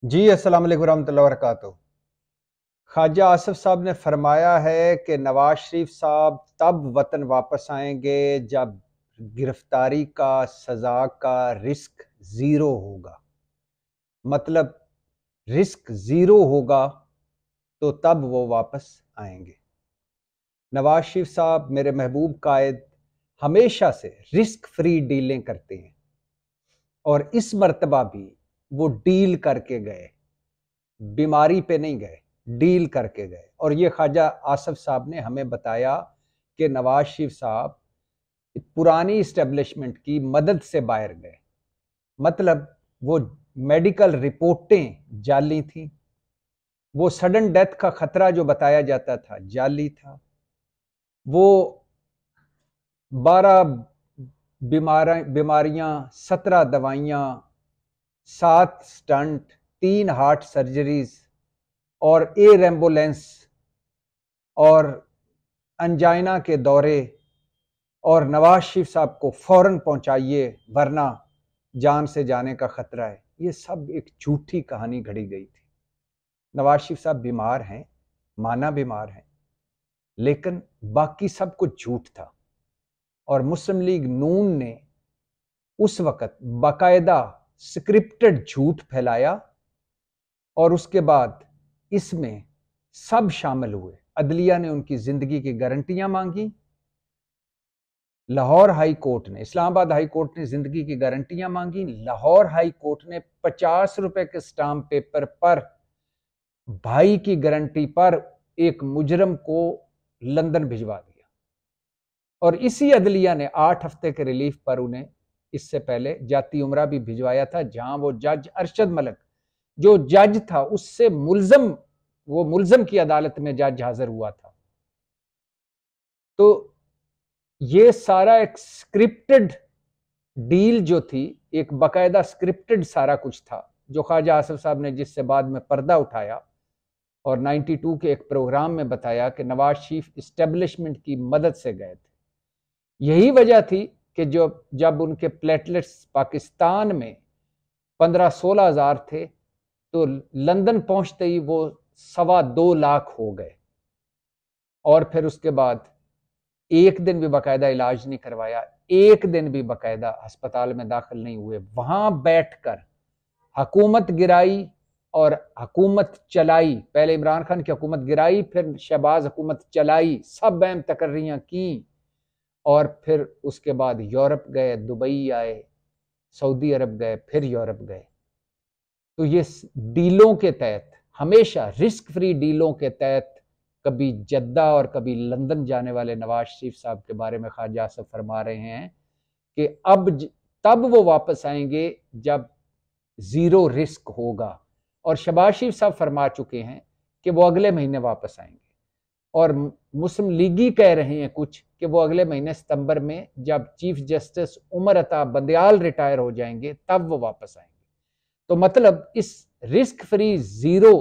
जी अस्सलाम वालेकुम रहमतुल्लाहि व बरकातुहू। ख्वाजा आसिफ साहब ने फरमाया है कि नवाज शरीफ साहब तब वतन वापस आएंगे जब गिरफ्तारी का सजा का रिस्क ज़ीरो होगा। मतलब रिस्क ज़ीरो होगा तो तब वो वापस आएंगे। नवाज शरीफ साहब मेरे महबूब कायद हमेशा से रिस्क फ्री डीलें करते हैं और इस मर्तबा भी वो डील करके गए, बीमारी पे नहीं गए, डील करके गए। और ये ख्वाजा आसिफ साहब ने हमें बताया कि नवाज शरीफ साहब पुरानी इस्टेब्लिशमेंट की मदद से बाहर गए। मतलब वो मेडिकल रिपोर्टें जाली थी, वो सडन डेथ का खतरा जो बताया जाता था जाली था, वो 12 बीमारियां, 17 दवाइयां, 7 स्टंट, 3 हार्ट सर्जरीज और एयर एम्बुलेंस और अंजाइना के दौरे और नवाज शरीफ साहब को फौरन पहुंचाइए वरना जान से जाने का खतरा है। ये सब एक झूठी कहानी घड़ी गई थी। नवाज शरीफ साहब बीमार हैं, माना बीमार हैं, लेकिन बाकी सब कुछ झूठ था। और मुस्लिम लीग नून ने उस वक्त बाकायदा स्क्रिप्टेड झूठ फैलाया और उसके बाद इसमें सब शामिल हुए। अदलिया ने उनकी जिंदगी की गारंटियां मांगी, लाहौर हाई कोर्ट ने, इस्लामाबाद हाई कोर्ट ने जिंदगी की गारंटियां मांगी, लाहौर हाई कोर्ट ने 50 रुपए के स्टाम्प पेपर पर भाई की गारंटी पर एक मुजरम को लंदन भिजवा दिया। और इसी अदलिया ने 8 हफ्ते के रिलीफ पर उन्हें इससे पहले जाती उमरा भी भिजवाया था, जहां वो जज अरशद मलिक जो जज था उससे मुल्जम की अदालत में जज हाजिर हुआ था। तो ये सारा एक स्क्रिप्टेड डील जो थी, एक बाकायदा स्क्रिप्टेड सारा कुछ था, जो ख्वाजा आसिफ साहब ने जिससे बाद में पर्दा उठाया और 92 के एक प्रोग्राम में बताया कि नवाज शरीफ इस्टेब्लिशमेंट की मदद से गए थे। यही वजह थी कि जब उनके प्लेटलेट्स पाकिस्तान में 15-16 हजार थे तो लंदन पहुंचते ही वो 2.25 लाख हो गए। और फिर उसके बाद एक दिन भी बाकायदा इलाज नहीं करवाया, एक दिन भी बाकायदा अस्पताल में दाखिल नहीं हुए। वहां बैठकर हुकूमत गिराई और हुकूमत चलाई। पहले इमरान खान की हुकूमत गिराई, फिर शहबाज हुकूमत चलाई, सब अहम तकर्रियां की और फिर उसके बाद यूरोप गए, दुबई आए, सऊदी अरब गए, फिर यूरोप गए। तो ये डीलों के तहत, हमेशा रिस्क फ्री डीलों के तहत कभी जद्दा और कभी लंदन जाने वाले नवाज शरीफ साहब के बारे में ख्वाजा आसिफ फरमा रहे हैं कि तब वो वापस आएंगे जब जीरो रिस्क होगा। और शहबाज शरीफ साहब फरमा चुके हैं कि वो अगले महीने वापस आएंगे। और मुस्लिम लीगी कह रहे हैं कुछ कि वो अगले महीने सितंबर में जब chief justice Umar Ata Bandial retire हो जाएंगे तब वो वापस आएंगे। तो मतलब इस रिस्क फ्री जीरो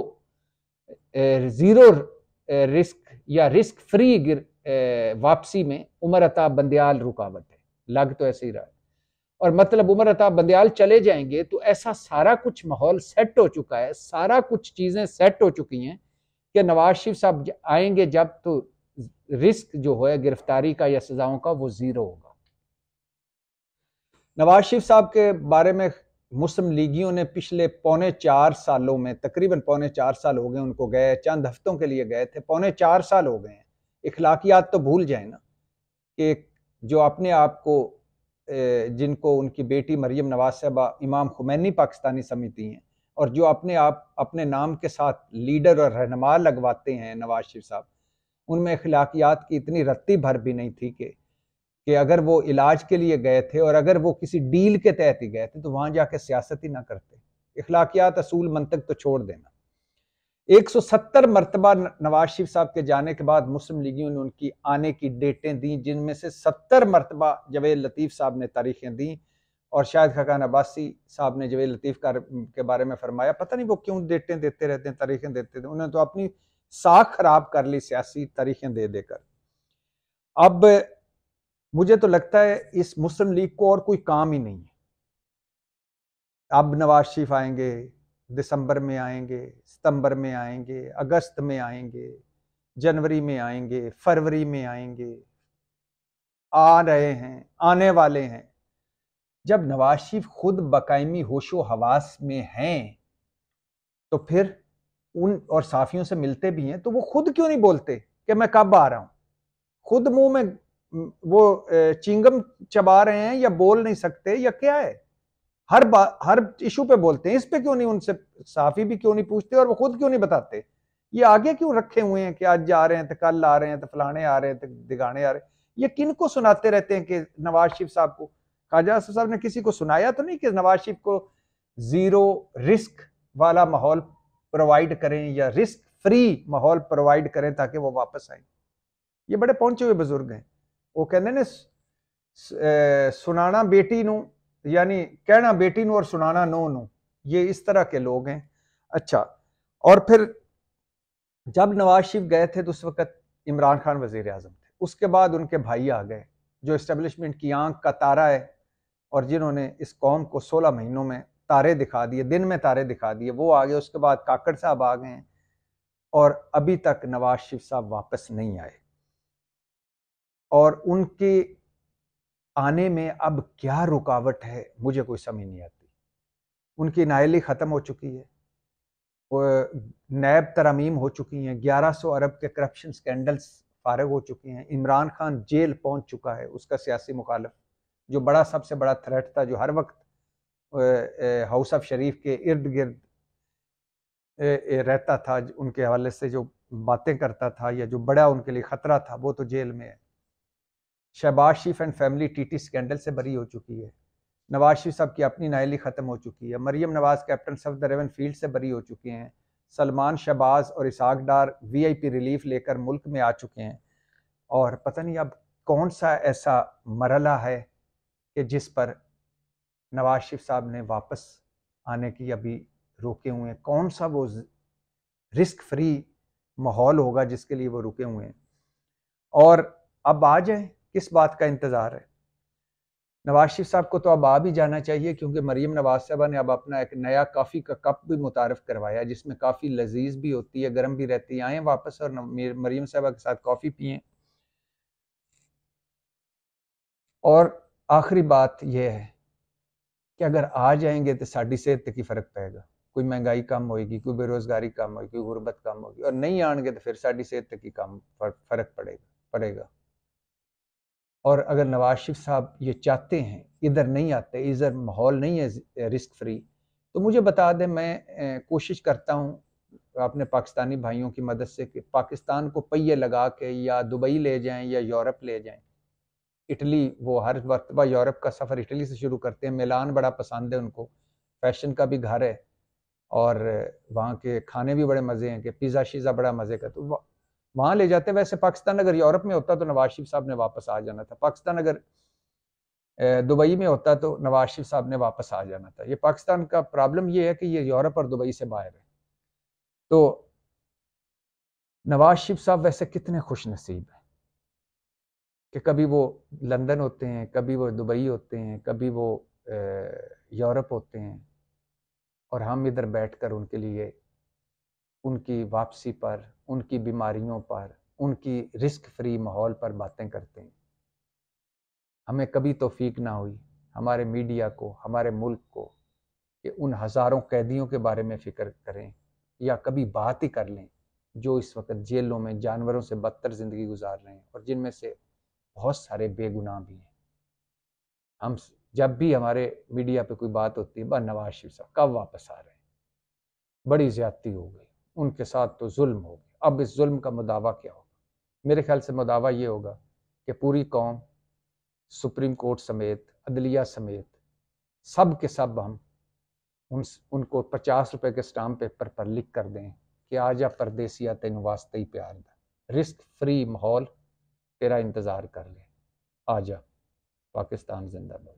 रिस्क या रिस्क फ्री वापसी में उमर अता बंदयाल रुकावट है, लग तो ऐसे ही रहा है। और मतलब उमर अता बंदयाल चले जाएंगे तो ऐसा सारा कुछ माहौल सेट हो चुका है, सारा कुछ चीजें सेट हो चुकी हैं कि नवाज शरीफ साहब आएंगे जब तो रिस्क जो है गिरफ्तारी का या सजाओं का वो जीरो होगा। नवाज शरीफ साहब के बारे में मुस्लिम लीगियों ने पिछले 3.25 सालों में, तकरीबन 3.25 साल हो गए उनको गए, चंद हफ्तों के लिए गए थे, 3.25 साल हो गए हैं। इखलाकियात तो भूल जाए ना कि जो अपने आप को, जिनको उनकी बेटी मरियम नवाज साहबा इमाम खुमैनी पाकिस्तानी समिति हैं और जो अपने आप अपने नाम के साथ लीडर और रहनुमा लगवाते हैं नवाज शरीफ साहब, उनमें इखलाकियात की इतनी रत्ती भर भी नहीं थी कि अगर वो इलाज के लिए गए थे और अगर वो किसी डील के तहत ही गए थे तो वहां जाके सियासत ही ना करते। इखलाकियात, असूल, मंतक तो छोड़ देना। 170 मरतबा नवाज शरीफ साहब के जाने के बाद मुस्लिम लीगियों ने उनकी आने की डेटें दी, जिनमें से 70 मरतबा जवेद लतीफ़ साहब ने तारीखें दी। और शायद खाकान अब्बासी साहब ने जवेद लतीफ़ के बारे में फरमाया, पता नहीं वो क्यों डेटें देते रहते हैं, तारीखें देते थे, उन्होंने तो अपनी साख खराब कर ली सियासी तारीखें दे देकर। अब मुझे तो लगता है इस मुस्लिम लीग को और कोई काम ही नहीं है। अब नवाज शरीफ आएंगे, दिसंबर में आएंगे, सितंबर में आएंगे, अगस्त में आएंगे, जनवरी में आएंगे, फरवरी में आएंगे, आ रहे हैं, आने वाले हैं। जब नवाज शरीफ खुद बकायमी होशो हवास में हैं तो फिर उन और साफियों से मिलते भी हैं तो वो खुद क्यों नहीं बोलते कि मैं कब आ रहा हूं? खुद मुंह में वो चिंगम चबा रहे हैं या बोल नहीं सकते या क्या है? हर इशू पे बोलते हैं, इस पे क्यों नहीं उनसे साफी भी क्यों नहीं पूछते और वो खुद क्यों नहीं बताते? ये आगे क्यों रखे हुए हैं कि आज जा रहे हैं तो कल आ रहे हैं तो फलाने आ रहे हैं तो दिगाने आ रहे हैं? ये किनको सुनाते रहते हैं कि नवाज शरीफ साहब को? ख्वाजा साहब ने किसी को सुनाया तो नहीं कि नवाज शरीफ को जीरो रिस्क वाला माहौल प्रोवाइड करें या रिस्क फ्री माहौल प्रोवाइड करें ताकि वो वापस आए? ये बड़े पहुंचे हुए बुजुर्ग हैं। वो कहते ने सुनाना बेटी नू, यानी कहना बेटी नू और सुनाना नो नू। ये इस तरह के लोग हैं। अच्छा, और फिर जब नवाज शरीफ गए थे तो उस वक्त इमरान खान वजीर आजम थे। उसके बाद उनके भाई आ गए जो इस्टेब्लिशमेंट की आंख का तारा है और जिन्होंने इस कौम को 16 महीनों में तारे दिखा दिए, दिन में तारे दिखा दिए, वो आ गए। उसके बाद काकड़ साहब आ गए हैं और अभी तक नवाज शरीफ साहब वापस नहीं आए। और उनके आने में अब क्या रुकावट है मुझे कोई समझ नहीं आती। उनकी नायली ख़त्म हो चुकी है, नैब तरमीम हो चुकी हैं, 1100 अरब के करप्शन स्कैंडल्स फारग हो चुके हैं, इमरान खान जेल पहुंच चुका है, उसका सियासी मुखालिफ जो बड़ा सबसे बड़ा थ्रेट था, जो हर वक्त हाउस ऑफ शरीफ के इर्द गिर्द रहता था, उनके हवाले से जो बातें करता था या जो बड़ा उनके लिए ख़तरा था, वो तो जेल में है। शहबाज शरीफ एंड फैमिली टीटी स्कैंडल से बरी हो चुकी है। नवाज शरीफ साहब की अपनी नायली ख़त्म हो चुकी है। Maryam Nawaz captain of the Avenfield से बरी हो चुके हैं। सलमान, शहबाज और इसाक डार वीआईपी रिलीफ लेकर मुल्क में आ चुके हैं। और पता नहीं अब कौन सा ऐसा मरला है कि जिस पर नवाज शरीफ साहब ने वापस आने की अभी रोके हुए हैं। कौन सा वो रिस्क फ्री माहौल होगा जिसके लिए वो रुके हुए हैं? और अब आ जाए, किस बात का इंतज़ार है? नवाज शरीफ साहब को तो अब आ भी जाना चाहिए क्योंकि मरीम नवाज साहबा ने अब अपना एक नया कॉफ़ी का कप भी मुतारफ़ करवाया जिसमें काफ़ी लजीज भी होती है, गर्म भी रहती है। आए वापस और मरीम साहबा के साथ कॉफ़ी पिए। और आखिरी बात यह है कि अगर आ जाएंगे तो साड़ी सेहत की फ़र्क पेगा। कोई महंगाई कम होगी, कोई बेरोज़गारी कम होगी, कोई गुरबत कम होगी। और नहीं आएंगे तो फिर साड़ी सेहत की कम फ़र्क पड़ेगा। और अगर नवाज शरीफ साहब ये चाहते हैं, इधर नहीं आते, इधर माहौल नहीं है रिस्क फ्री, तो मुझे बता दें, मैं कोशिश करता हूँ अपने पाकिस्तानी भाइयों की मदद से कि पाकिस्तान को पहिए लगा के या दुबई ले जाएं या यूरोप ले जाएं। इटली, वो हर मरतबा यूरोप का सफ़र इटली से शुरू करते हैं। मिलान बड़ा पसंद है उनको, फैशन का भी घर है और वहाँ के खाने भी बड़े मज़े हैं कि पिज़्ज़ा शीज़ा बड़ा मज़े का, तो वहाँ ले जाते। वैसे पाकिस्तान अगर यूरोप में होता तो नवाज शरीफ साहब ने वापस आ जाना था। पाकिस्तान अगर दुबई में होता तो नवाज शरीफ साहब ने वापस आ जाना था। ये पाकिस्तान का प्रॉब्लम ये है कि ये यूरोप और दुबई से बाहर है। तो नवाज शरीफ साहब वैसे कितने खुश नसीब हैं कि कभी वो लंदन होते हैं, कभी वो दुबई होते हैं, कभी वो यूरोप होते हैं और हम इधर बैठकर उनके लिए, उनकी वापसी पर, उनकी बीमारियों पर, उनकी रिस्क फ्री माहौल पर बातें करते हैं। हमें कभी तौफीक ना हुई हमारे मीडिया को, हमारे मुल्क को, कि उन हज़ारों कैदियों के बारे में फ़िक्र करें या कभी बात ही कर लें जो इस वक्त जेलों में जानवरों से बदतर ज़िंदगी गुजार रहे हैं और जिनमें से बहुत सारे बेगुनाह भी हैं। हम जब भी हमारे मीडिया पे कोई बात होती है, बस नवाज शरीफ साहब कब वापस आ रहे हैं, बड़ी ज़्यादती हो गई, उनके साथ तो जुल्म हो गया। अब इस जुल्म का मुदावा क्या होगा? मेरे ख्याल से मुदावा ये होगा कि पूरी कौम, सुप्रीम कोर्ट समेत, अदलिया समेत, सब के सब हम उनको 50 रुपए के स्टाम्प पेपर पर लिख कर दें कि आजा परदेसिया तेन वास्ते ही प्यार दा, रिस्क फ्री माहौल तेरा इंतज़ार कर ले, आजा, पाकिस्तान जिंदाबाद।